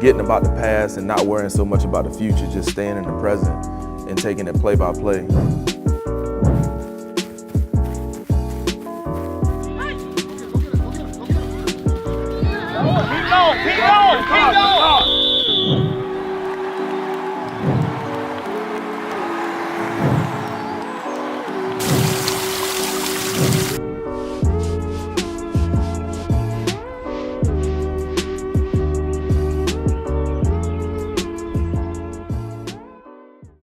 forgetting about the past and not worrying so much about the future, just staying in the present and taking it play by play. Keep going, keep going, keep going!